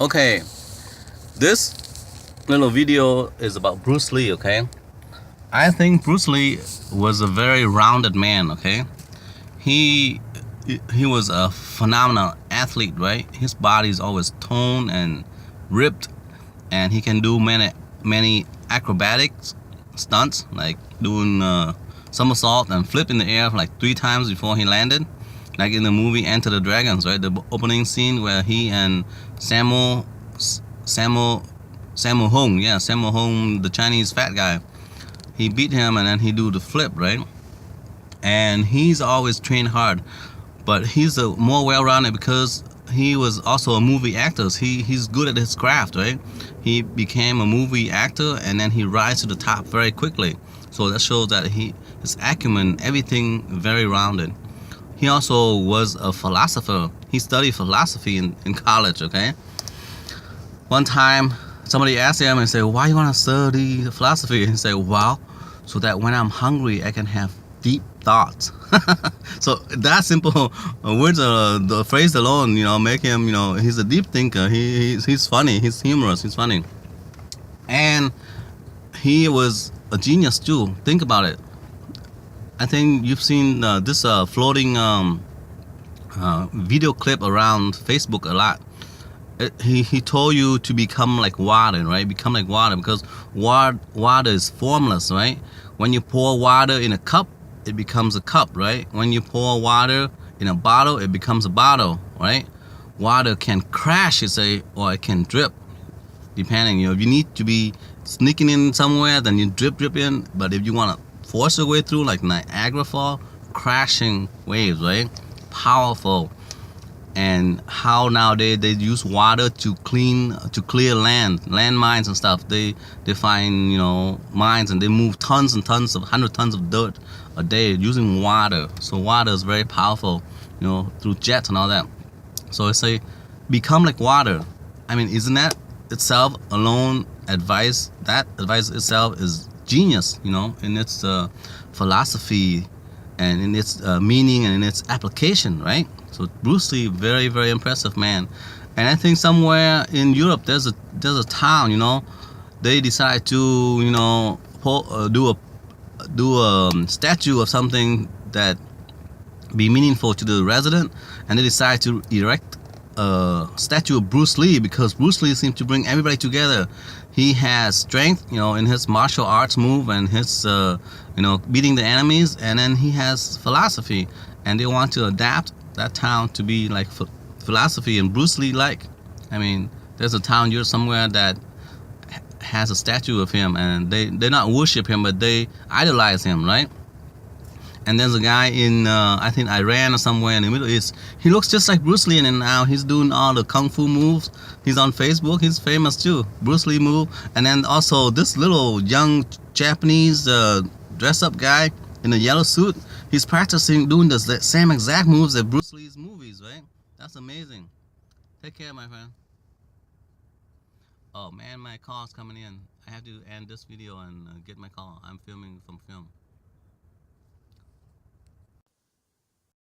Okay, this little video is about Bruce Lee, okay? I think Bruce Lee was a very rounded man, okay? He he was a phenomenal athlete, right? His body is always toned and ripped, and he can do many acrobatic stunts, like doing somersault and flip in the air like 3 times before he landed, like in the movie Enter the Dragons, right? The opening scene where he and Samuel Samuel Hung, the Chinese fat guy, he beat him and then he do the flip, right? And he's always trained hard, but he's a more well-rounded because he was also a movie actor. He's good at his craft, right? He became a movie actor and then he rise to the top very quickly. So that shows that his acumen, everything very rounded. He also was a philosopher. He studied philosophy in college, okay? One time, somebody asked him and said, "Why you want to study philosophy?" And he said, "Well, so that when I'm hungry, I can have deep thoughts." So that simple words, the phrase alone, make him, he's a deep thinker. He's funny. He's humorous. He's funny. And he was a genius too. Think about it. I think you've seen this floating video clip around Facebook a lot. He told you to become like water, right? Become like water, because water is formless, right? When you pour water in a cup, it becomes a cup, right? When you pour water in a bottle, it becomes a bottle, right? Water can crash, you say, or it can drip, depending. If you need to be sneaking in somewhere, then you drip in. But if you want to force your way through, like Niagara Fall, crashing waves, right? Powerful. And how nowadays they use water to clear landmines and stuff. They find mines, and they move tons and tons of 100 tons of dirt a day using water. So water is very powerful, through jets and all that. So I say, become like water. I mean, isn't that itself alone advice? That advice itself is genius, in its philosophy and in its meaning and in its application, right? So Bruce Lee, very, very impressive man. And I think somewhere in Europe there's a town, they decide to do a statue of something that be meaningful to the resident, and they decide to erect a statue of Bruce Lee because Bruce Lee seems to bring everybody together. He has strength, in his martial arts move and his beating the enemies, and then he has philosophy, and they want to adapt that town to be like philosophy and Bruce Lee like. I mean, there's a town here somewhere that has a statue of him, and they not worship him, but they idolize him, right? And there's a guy in I think Iran or somewhere in the Middle East. He looks just like Bruce Lee, and now he's doing all the kung fu moves. He's on Facebook. He's famous too. Bruce Lee move. And then also this little young Japanese dress up guy in a yellow suit. He's practicing doing the same exact moves as Bruce Lee's movies, right? That's amazing. Take care, my friend. Oh man, my call's coming in. I have to end this video and get my call. I'm filming from film.